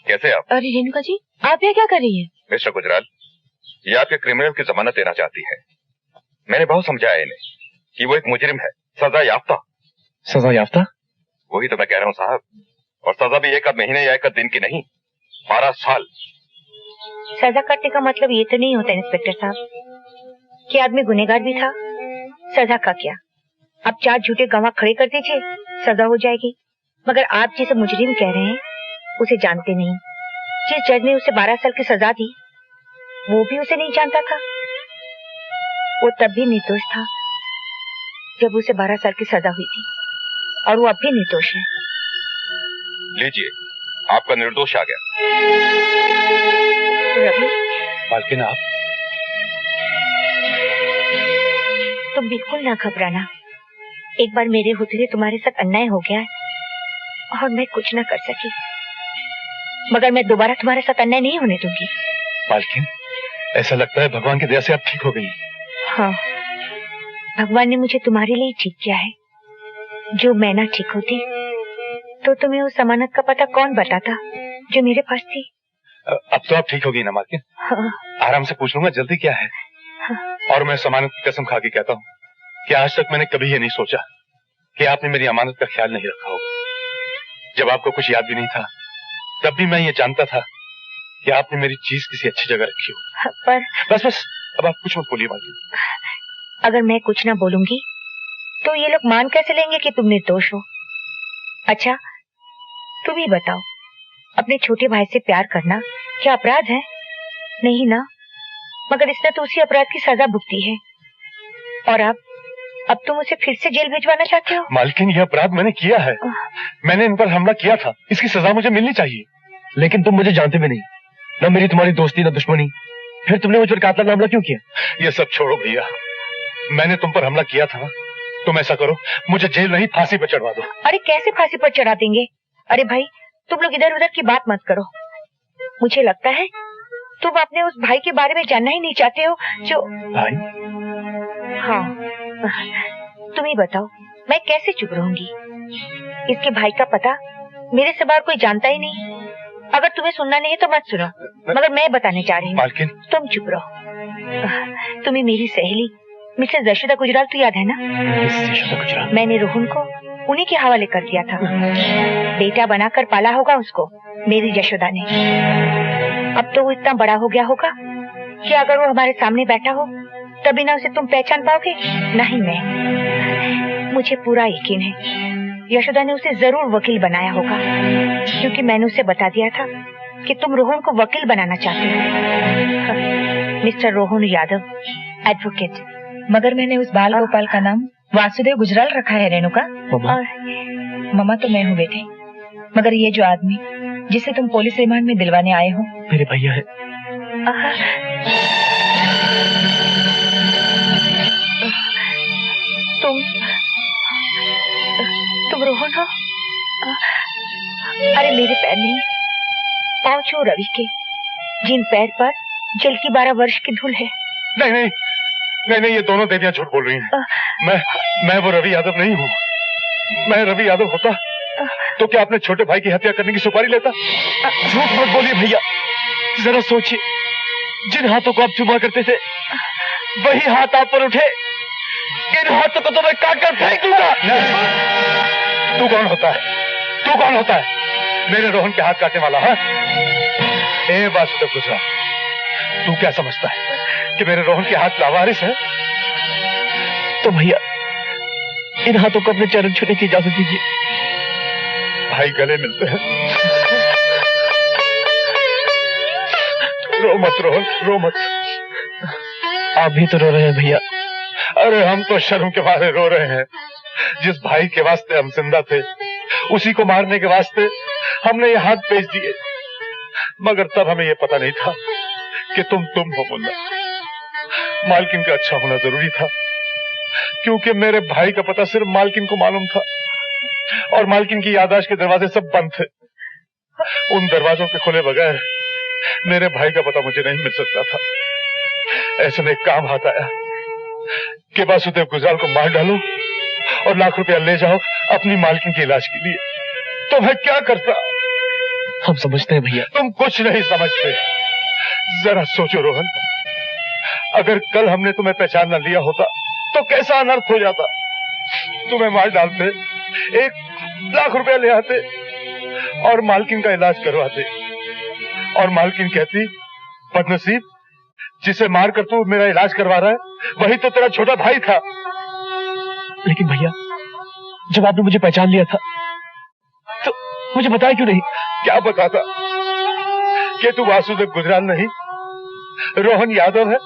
कैसे आप? अरे रेणुका जी, आप यहाँ क्या कर रही हैं? मिस्टर गुजराल, ये आपके क्रिमिनल की जमानत देना चाहती है। मैंने बहुत समझाया इन्हें कि वो एक मुजरिम है, सजा याफ्ता। सजा याफ्ता? वही तो मैं कह रहा हूँ साहब, और सजा भी एक आध महीने या एक आध दिन की नहीं, 12 साल। सजा कटने का मतलब ये तो नहीं होता इंस्पेक्टर साहब कि आदमी गुनहगार भी था। सजा का क्या, अब 4 झूठे गवाह खड़े कर दीजिए, सजा हो जाएगी। मगर आप जिसे मुजरिम कह रहे हैं उसे जानते नहीं। जिस जज ने उसे 12 साल की सजा दी वो भी उसे नहीं जानता था। वो तब भी निर्दोष था जब उसे 12 साल की सजा हुई थी, और वो अब भी निर्दोष है। लीजिए, आपका निर्दोष आ गया। रवि, मालकिन आप? तुम बिल्कुल ना घबराना। एक बार मेरे होते हुए तुम्हारे साथ अन्याय हो गया है और मैं कुछ ना कर सकी, मगर मैं दोबारा तुम्हारे साथ अन्याय नहीं होने दूंगी। मालकिन, ऐसा लगता है भगवान की दया से आप ठीक हो गई। हाँ, भगवान ने मुझे तुम्हारे लिए ठीक किया है। जो मैं ना ठीक होती तो तुम्हें उस अमानत का पता कौन बताता जो मेरे पास थी। अब तो आप ठीक हो गई ना मालकिन? हाँ। आराम से पूछ लूंगा, जल्दी क्या है? हाँ। और मैं उस अमानत की कसम खा के कहता हूँ कि आज तक मैंने कभी ये नहीं सोचा कि आपने मेरी अमानत का ख्याल नहीं रखा होगा। जब आपको कुछ याद भी नहीं था तब भी मैं ये जानता था कि आपने मेरी चीज किसी अच्छी जगह रखी हो। पर बस अब आप कुछ मत बोलिए मालकिन। अगर मैं कुछ ना बोलूंगी तो ये लोग मान कैसे लेंगे कि तुम निर्दोष हो? अच्छा, तुम ही बताओ, अपने छोटे भाई से प्यार करना क्या अपराध है? नहीं ना, मगर इसने तो उसी अपराध की सजा भुगती है, और अब तुम उसे फिर से जेल भिजवाना चाहते हो? मालकिन, यह अपराध मैंने किया है। मैंने इन पर हमला किया था, इसकी सजा मुझे मिलनी चाहिए। लेकिन तुम मुझे जानते भी नहीं, न मेरी तुम्हारी दोस्ती न दुश्मनी, फिर तुमने मुझ पर कातलाना हमला क्यों किया? ये सब छोड़ो भैया, मैंने तुम पर हमला किया था ना, तुम ऐसा करो, मुझे जेल नहीं फांसी पर चढ़वा दो। अरे कैसे फांसी पर चढ़ा देंगे? अरे भाई, तुम लोग इधर उधर की बात मत करो। मुझे लगता है तुम अपने उस भाई के बारे में जानना ही नहीं चाहते हो जो... भाई? हाँ, तुम ही बताओ, मैं कैसे चुप रहूंगी? इसके भाई का पता मेरे सिवा कोई जानता ही नहीं। अगर तुम्हें सुनना नहीं है तो मत सुनो, मगर मैं बताने जा रही हूँ। मालकिन, तुम चुप रहो। तुम्हें मेरी सहेली मिसेस यशोदा गुजराल तो याद है ना? यशोदा गुजराल? मैंने रोहन को उन्हीं के हवाले कर दिया था। बेटा बनाकर पाला होगा उसको मेरी यशोदा ने। अब तो वो इतना बड़ा हो गया होगा कि अगर वो हमारे सामने बैठा हो तभी ना उसे तुम पहचान पाओगे, नहीं मैं। मुझे पूरा यकीन है यशोदा ने उसे जरूर वकील बनाया होगा, क्योंकि मैंने उसे बता दिया था कि तुम रोहन को वकील बनाना चाहते हो। Mister Rohan Yadav, advocate. मगर मैंने उस बाल गोपाल का नाम वासुदेव गुजराल रखा है रेणुका। मम्मा तो मैं हूँ बेटे, मगर ये जो आदमी जिसे तुम पुलिस रिमांड में दिलवाने आए हो मेरे भैया है। तुम रोहन हो? अरे मेरे पैर नहीं, पाँव छू रवि के, जिन पैर पर जल की 12 वर्ष की धूल है। नहीं नहीं नहीं नहीं, ये दोनों देवियां झूठ बोल रही हैं। मैं वो रवि यादव नहीं हूँ। मैं रवि यादव होता तो क्या अपने छोटे भाई की हत्या करने की सुपारी लेता? झूठ मत बोलिए भैया, जरा सोचिए, जिन हाथों को आप चुमा करते थे वही हाथ आप पर उठे। इन हाथों को तो मैं काट कर फेंक दूंगा। तू कौन होता है? तू कौन होता है मेरे रोहन के हाथ काटने वाला? है ए वासुदेव गुजराल, तू क्या समझता है कि मेरे रोहन के हाथ लावारिस है? तो भैया इन हाथों को अपने चरण छूने की इजाजत दीजिए। भाई गले मिलते हैं। रो मत रोहन, रो मत। आप भी तो रो रहे हैं भैया। अरे हम तो शर्म के मारे रो रहे हैं। जिस भाई के वास्ते हम जिंदा थे उसी को मारने के वास्ते हमने ये हाथ बेच दिए। मगर तब हमें ये पता नहीं था कि तुम हो मुन्ना। मालकिन का अच्छा होना जरूरी था, क्योंकि मेरे भाई का पता सिर्फ मालकिन को मालूम था, और मालकिन की याददाश्त के दरवाजे सब बंद थे। उन दरवाजों के खुले बगैर मेरे भाई का पता मुझे नहीं मिल सकता था। ऐसे में एक काम हाथ आया कि वासुदेव गुजराल को मार डालो और लाख रुपया ले जाओ अपनी मालकिन के इलाज के लिए। तो मैं क्या करता? हम समझते हैं भैया। तुम कुछ नहीं समझते। जरा सोचो रोहन, अगर कल हमने तुम्हें पहचान न लिया होता तो कैसा अनर्थ हो जाता। तुम्हें मार डालते, 1 लाख रुपया ले आते और मालकिन का इलाज करवाते, और मालकिन कहती बदनसीब, जिसे मारकर तू मेरा इलाज करवा रहा है वही तो तेरा छोटा भाई था। लेकिन भैया, जब आपने मुझे पहचान लिया था तो मुझे बताया क्यों नहीं? क्या बताता कि तू वासुदेव गुजराल नहीं, रोहन यादव है,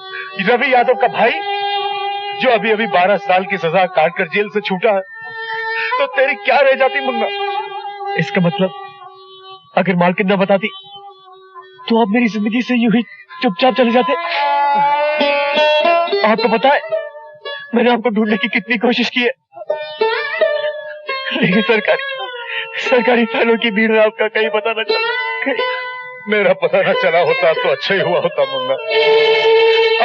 रवि यादव का भाई, जो अभी अभी 12 साल की सजा काटकर जेल से छूटा है। तो तेरी क्या रह जाती मुन्ना? इसका मतलब अगर मालकिन न बताती तो आप मेरी जिंदगी से यूं ही चुपचाप चले जाते। आपको पता है मैंने आपको ढूंढने की कितनी कोशिश की है, लेकिन सरकारी फाइलों की भीड़ में आपका कहीं पता न चला। मेरा पता न चला होता तो अच्छा ही हुआ होता मुन्ना।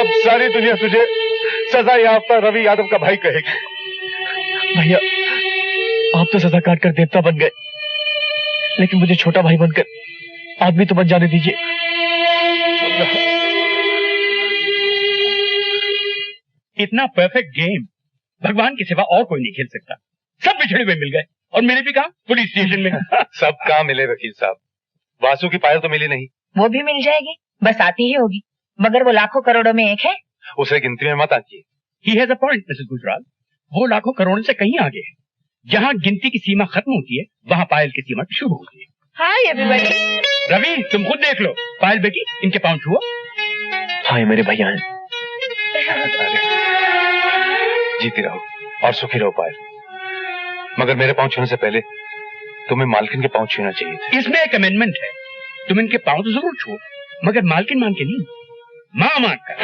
अब सारी दुनिया तुझे सजा याफ्ता रवि यादव का भाई कहेगी। भैया, आप तो सजा काट कर देवता बन गए, लेकिन मुझे छोटा भाई बनकर आदमी तो बन जाने दीजिए। इतना परफेक्ट गेम भगवान के सिवा और कोई नहीं खेल सकता। सब बिछड़े हुए मिल गए, और मेरे भी कहा पुलिस स्टेशन में। सब कहाँ मिले वकील साहब? वासु की पायल तो मिली नहीं। वो भी मिल जाएगी, बस आती ही होगी, मगर वो लाखों करोड़ों में एक है। उसे गिनती में मत आती। He has a point, Mrs Gujral. वो लाखों करोड़ों से कहीं आगे है। जहाँ गिनती की सीमा खत्म होती है, वहाँ पायल की सीमा शुरू होती है। Hi everybody. रवि, तुम खुद देख लो। पायल बेटी, इनके पाँव छुओ। हाँ, मेरे भैया हैं। जीती रहो और सुखी रहो पायल, मगर मेरे पाँव छूने से पहले तुम्हें मालकिन के पाँव छूना चाहिए थे। इसमें एक अमेंडमेंट है, तुम इनके पाँव तो जरूर छुओ, मगर मालकिन मान के नहीं, माँ मान कर।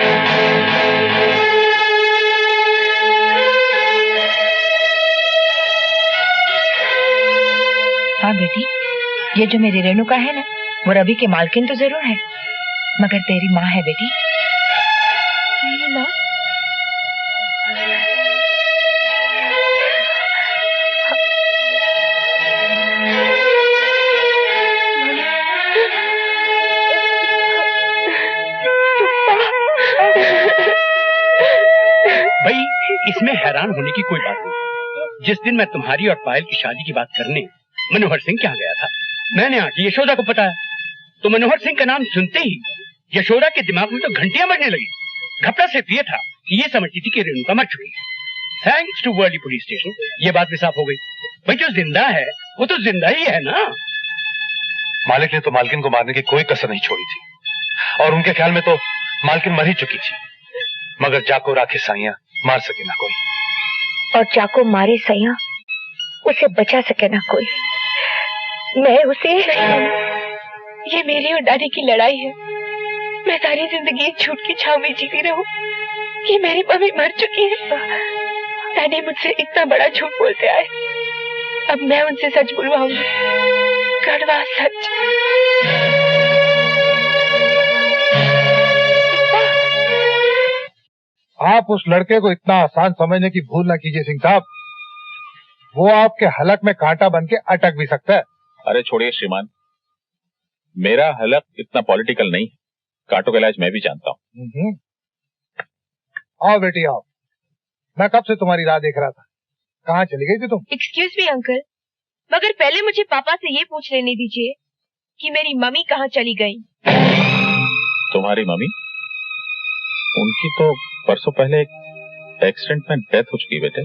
हाँ बेटी, ये जो मेरी रेणुका है ना, वो रवि के मालकिन तो जरूर है, मगर तेरी माँ है बेटी। मेरी माँ? भाई, इसमें हैरान होने की कोई बात नहीं। जिस दिन मैं तुम्हारी और पायल की शादी की बात करने मनोहर सिंह के यहाँ गया था, मैंने आके यशोदा को बताया, तो मनोहर सिंह का नाम सुनते ही यशोदा के दिमाग में तो घंटियां बजने लगी। घपला सिर्फ ये था कि ये समझती थी कि रेणुका मर चुकी है। Thanks to Worli police station ये बात भी साफ हो गई। भाई, जो जिंदा है वो तो जिंदा ही है ना। मालिक ने तो मालकिन को मारने की कोई कसर नहीं छोड़ी थी, और उनके ख्याल में तो मालकिन मर ही चुकी थी, मगर जाको राखे साइया मार सके ना कोई, और जाको मारे सैया उसे बचा सके ना कोई। मैं उसे, ये मेरी और दादी की लड़ाई है। मैं सारी जिंदगी इस झूठ की छाव में जीती रहूं कि मेरी मम्मी मर चुकी है। दादी मुझसे इतना बड़ा झूठ बोलते आए, अब मैं उनसे सच बुलवाऊंगी, कड़वा सच। आप उस लड़के को इतना आसान समझने की भूल न कीजिए सिंह साहब, वो आपके हलक में कांटा बन के अटक भी सकता है। अरे छोड़िए श्रीमान, मेरा हलक इतना पॉलिटिकल नहीं है, कांटों का इलाज मैं भी जानता हूँ। आओ बेटी आओ, मैं कब से तुम्हारी राह देख रहा था। कहाँ चली गई थी तुम? एक्सक्यूज मी अंकल, मगर पहले मुझे पापा से ये पूछ लेने दीजिए कि मेरी मम्मी कहाँ चली गई। तुम्हारी मम्मी? उनकी तो परसों पहले एक एक्सीडेंट में डेथ हो चुकी बेटे।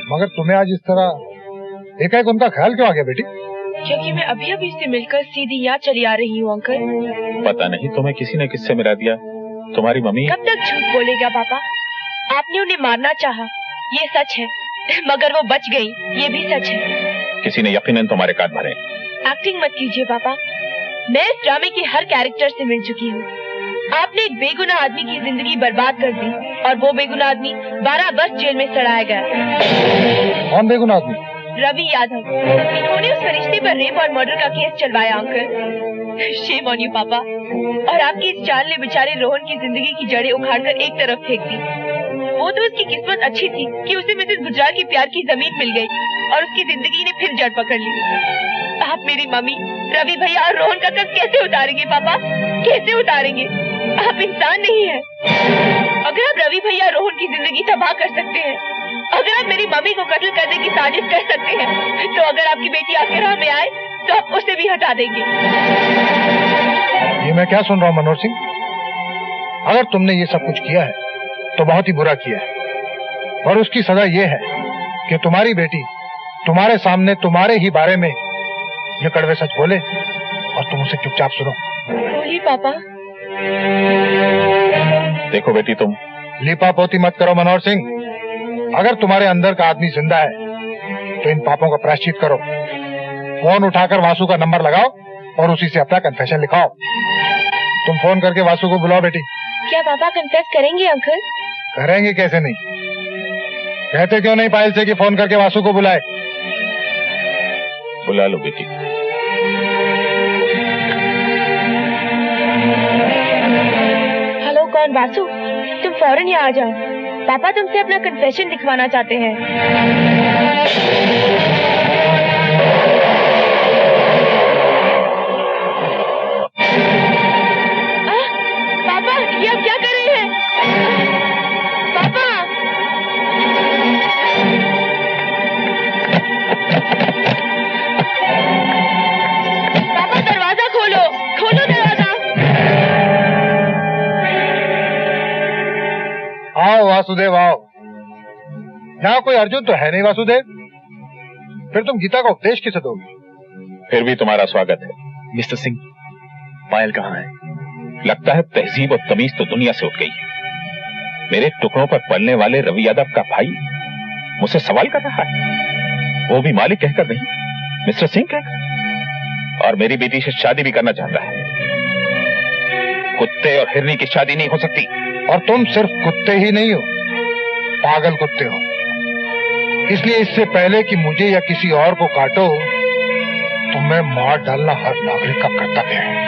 मगर तुम्हें आज इस तरह एकाएक उनका ख्याल क्यों आ गया बेटी? क्योंकि मैं अभी अभी से मिलकर सीधी यहाँ चली आ रही हूँ अंकल। पता नहीं तुम्हें किसी ने किससे मिला दिया। तुम्हारी मम्मी कब तक झूठ बोलेगा पापा? आपने उन्हें मारना चाहा, ये सच है, मगर वो बच गई, ये भी सच है। किसी ने यकीनन तुम्हारे कान भरे। एक्टिंग मत कीजिए पापा, मैं इस ड्रामे की हर कैरेक्टर से मिल चुकी हूँ। आपने एक बेगुनाह आदमी की जिंदगी बर्बाद कर दी, और वो बेगुनाह आदमी 12 वर्ष जेल में सड़ाया गया। कौन बेगुनाह आदमी? रवि यादव। इन्होंने उस फरिश्ते पर रेप और मर्डर का केस चलवाया uncle. Shame on you papa. और आपकी इस चाल ने बेचारे रोहन की जिंदगी की जड़ें उखाड़कर एक तरफ फेंक दी। वो तो उसकी किस्मत अच्छी थी कि उसे मिसेस गुजराल की प्यार की जमीन मिल गई, और उसकी जिंदगी ने फिर जड़ पकड़ ली। आप मेरी मम्मी रवि भैया और रोहन का कर्ज कैसे उतारेंगे पापा, कैसे उतारेंगे? आप इंसान नहीं है। अगर आप रवि भैया रोहन की जिंदगी तबाह कर सकते हैं, अगर आप मेरी मम्मी को कत्ल करने की साजिश कर सकते हैं, तो अगर आपकी बेटी आपके राह में आए तो आप उसे भी हटा देंगे। ये मैं क्या सुन रहा हूँ मनोहर सिंह? अगर तुमने ये सब कुछ किया है तो बहुत ही बुरा किया है, और उसकी सजा ये है कि तुम्हारी बेटी तुम्हारे सामने तुम्हारे ही बारे में ये कड़वे सच बोले और तुम उसे चुपचाप सुनो। बोलिए पापा। देखो बेटी, तुम लीपापोती मत करो मनोहर सिंह। अगर तुम्हारे अंदर का आदमी जिंदा है तो इन पापों का प्रायश्चित करो। फोन उठाकर वासु का नंबर लगाओ और उसी से अपना कन्फेशन लिखाओ। तुम फोन करके वासु को बुलाओ बेटी। क्या पापा कन्फेस करेंगे अंकल? करेंगे कैसे नहीं? कहते क्यों नहीं पायल से कि फोन करके वासु को बुलाए? बुला लो बेटी। हेलो, कौन? वासु, तुम फौरन यहाँ आ जाओ। पापा तुमसे अपना कन्फेशन लिखवाना चाहते हैं। पापा, ये आप क्या कर रहे हैं? पापा! पापा, दरवाजा खोलो, खोलो दरवाजा। आओ वासुदेव आओ। यहाँ कोई अर्जुन तो है नहीं वासुदेव, फिर तुम गीता का उपदेश किसे दोगे? फिर भी तुम्हारा स्वागत है। मिस्टर सिंह, पायल कहाँ है? लगता है तहजीब और तमीज तो दुनिया से उठ गई है। मेरे टुकड़ों पर पलने वाले रवि यादव का भाई मुझसे सवाल कर रहा है, वो भी मालिक कहकर नहीं, मिस्टर सिंह कहकर। और मेरी बेटी से शादी भी करना चाहता है। कुत्ते और हिरनी की शादी नहीं हो सकती। और तुम सिर्फ कुत्ते ही नहीं हो, पागल कुत्ते हो। इसलिए इससे पहले कि मुझे या किसी और को काटो, तुम्हें मार डालना हर नागरिक का कर्तव्य है।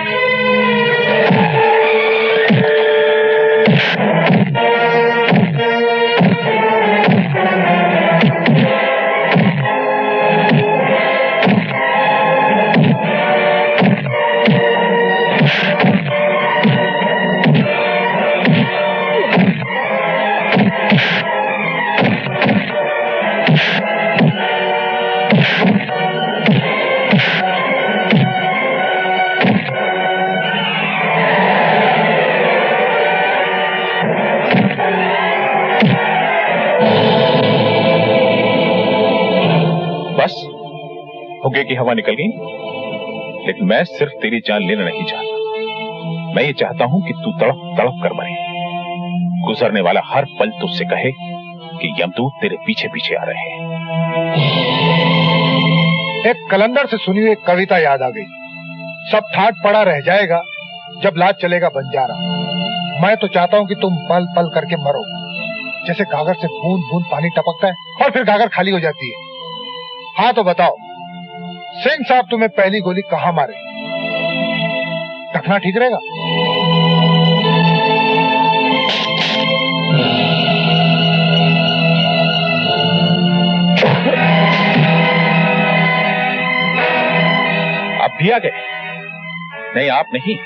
बस हुक्के की हवा निकल गई, लेकिन मैं सिर्फ तेरी जान लेना नहीं चाहता। मैं ये चाहता हूं कि तू तड़प तड़प कर मरे। गुजरने वाला हर पल तुझसे कहे कि यमदूत तेरे पीछे पीछे आ रहे हैं। एक कलंदर से सुनी हुई एक कविता याद आ गई। सब ठाट पड़ा रह जाएगा जब लाज चलेगा बंजारा। मैं तो चाहता हूं कि तुम पल पल करके मरो, जैसे गागर से बूंद बूंद पानी टपकता है और फिर गागर खाली हो जाती है। हाँ तो बताओ सिंह साहब, तुम्हें पहली गोली कहाँ मारे? रखना ठीक रहेगा? आप भी आ गए? नहीं आप नहीं,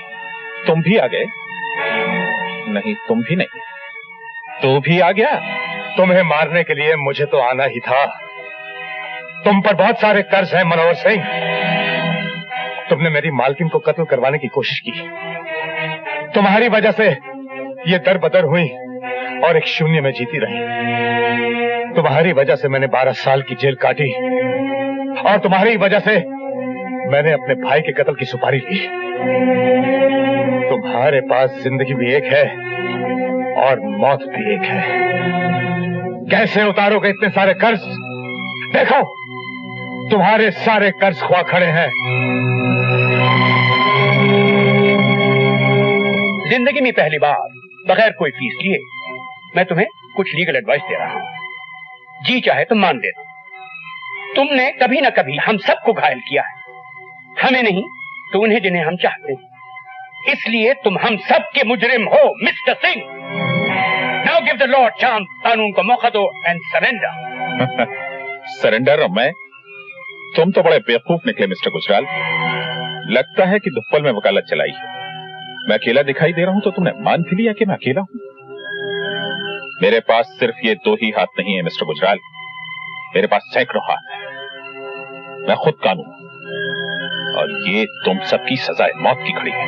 तुम भी आ गए? नहीं तुम भी नहीं, तू भी आ गया। तुम्हें मारने के लिए मुझे तो आना ही था। तुम पर बहुत सारे कर्ज हैं मनोहर सिंह। तुमने मेरी मालकिन को कत्ल करवाने की कोशिश की। तुम्हारी वजह से ये दर बदर हुई और एक शून्य में जीती रही। तुम्हारी वजह से मैंने 12 साल की जेल काटी और तुम्हारी वजह से मैंने अपने भाई के कत्ल की सुपारी ली। तुम्हारे पास जिंदगी भी एक है और मौत भी एक है। कैसे उतारोगे इतने सारे कर्ज? देखो तुम्हारे सारे कर्ज खुआ खड़े हैं। जिंदगी में पहली बार बगैर कोई फीस लिए मैं तुम्हें कुछ लीगल एडवाइस दे रहा हूं। जी चाहे तो मान लेना। तुमने कभी ना कभी हम सबको घायल किया है, हमें नहीं तो उन्हें जिन्हें हम चाहते हैं। इसलिए तुम हम सब के मुजरिम हो mister Singh. Now give the law chance, कानून को मौका दो एंड सरेंडर। सरेंडर? और मैं? तुम तो बड़े बेवकूफ निकले मिस्टर गुजराल। लगता है कि दुप्पल में वकालत चलाई है। मैं अकेला दिखाई दे रहा हूं तो तुमने मान भी लिया कि मैं अकेला हूं। मेरे पास सिर्फ ये 2 ही हाथ नहीं है मिस्टर गुजराल, मेरे पास सैकड़ों हाथ है। मैं खुद कानून हूं और ये तुम सबकी सजा मौत की खड़ी है।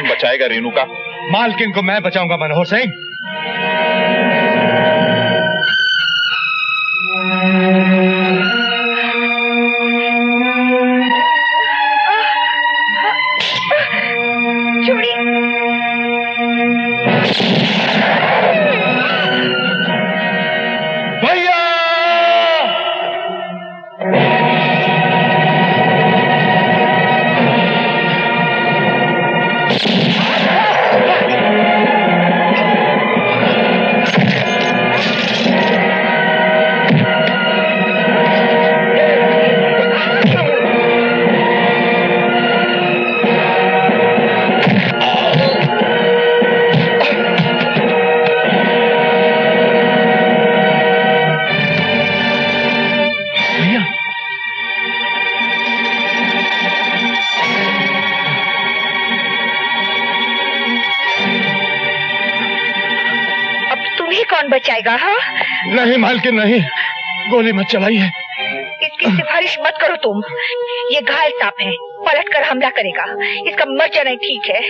बचाएगा रेणु का? मालकिन को मैं बचाऊंगा मनोहर सिंह। बचाएगा? हाँ नहीं मालकिन नहीं, गोली मत चलाइए। इसकी सिफारिश मत करो तुम, ये घायल सांप है, पलटकर हमला करेगा, इसका मर जाना ठीक है।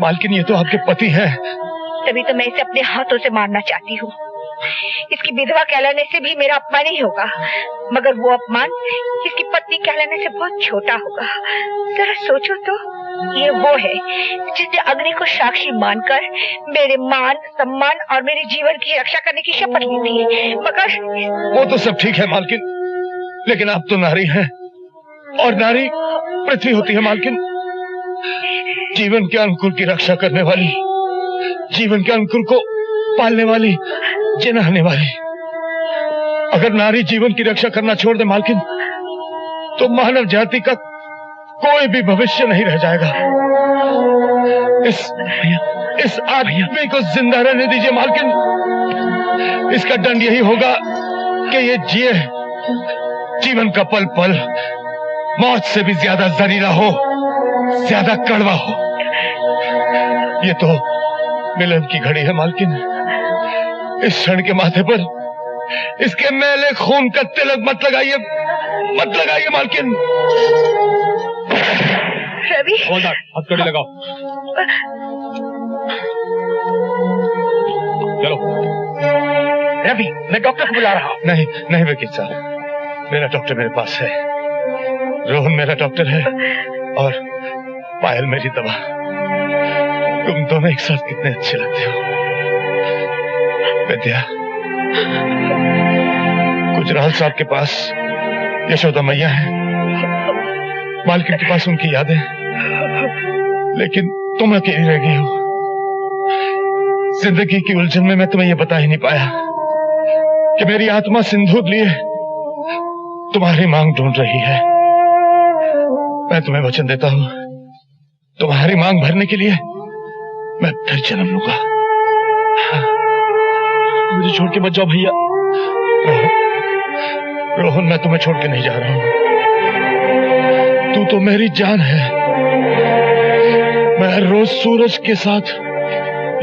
मालकिन ये तो आपके पति हैं। तभी तो मैं इसे अपने हाथों से मारना चाहती हूँ। इसकी विधवा कहलाने से भी मेरा अपमान ही होगा, मगर वो अपमान इसकी पत्नी कहलाने से बहुत छोटा होगा। जरा सोचो तो, ये वो है जिसने अग्नि को साक्षी मानकर मेरे मान, सम्मान और मेरे जीवन की रक्षा करने की शपथ ली थी, मगर वो तो सब ठीक है मालकिन, लेकिन आप तो नारी हैं और नारी पृथ्वी होती है मालकिन, जीवन के अंकुर की रक्षा करने वाली, जीवन के अंकुर को पालने वाली, जिनाने वाली। अगर नारी जीवन की रक्षा करना छोड़ दे मालकिन, तो मानव जाति का कोई भी भविष्य नहीं रह जाएगा। इस आदमी को जिंदा रहने दीजिए मालकिन। इसका दंड यही होगा कि ये जिए, जीवन का पल पल मौत से भी ज्यादा जहरीला हो, ज्यादा कड़वा हो। ये तो मिलन की घड़ी है मालकिन। इस क्षण के माथे पर इसके मैले खून का तिलक मत लगाइए, मत लगाइए मालकिन। रवि, हथकड़ी लगाओ। चलो। रवि, मैं डॉक्टर को बुला रहा हूँ। नहीं नहीं वकील साहब, मेरा डॉक्टर मेरे पास है, रोहन मेरा डॉक्टर है और पायल मेरी दवा। तुम दोनों एक साथ कितने अच्छे लगते हो। विद्या, गुजराल साहब के पास यशोदा मैया है, मालकिन के पास उनकी यादें, लेकिन तुम अकेली रह गई हो। जिंदगी की उलझन में मैं तुम्हें यह बता ही नहीं पाया कि मेरी आत्मा सिंदूर लिए तुम्हारी मांग ढूंढ रही है। मैं तुम्हें वचन देता हूं, तुम्हारी मांग भरने के लिए मैं फिर जन्म लूंगा। मुझे छोड़ के मत जाओ भैया। रोहन, मैं तुम्हें छोड़ के नहीं जा रहा हूं। तू तो मेरी जान है। मैं हर रोज सूरज के साथ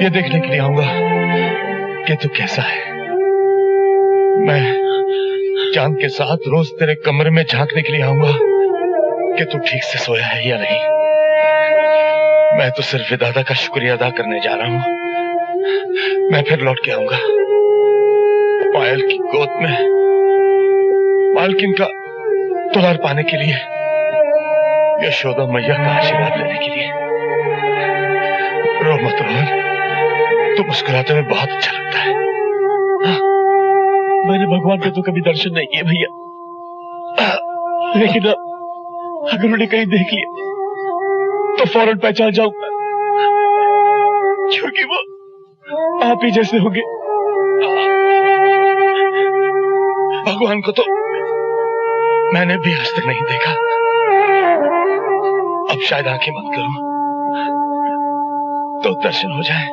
ये देखने के लिए आऊंगा कि तू कैसा है। मैं चांद के साथ रोज तेरे कमरे में झांकने के लिए आऊंगा कि तू ठीक से सोया है या नहीं। मैं तो सिर्फ विधाता का शुक्रिया अदा करने जा रहा हूं। मैं फिर लौट के आऊंगा पायल की गोद में, मालकिन का दुलार पाने के लिए, यशोदा मैया का आशीर्वाद लेने के लिए। रो मत रोहन, तो मुस्कुराते हुए बहुत अच्छा लगता है। मैंने भगवान को तो कभी दर्शन नहीं किए भैया, लेकिन अगर उन्हें कहीं देख लिया तो फौरन पहचान जाऊंगा, क्योंकि वो आप ही जैसे होंगे। भगवान को तो मैंने भी आज तक नहीं देखा। अब शायद आंखें बंद करूं तो दर्शन हो जाए।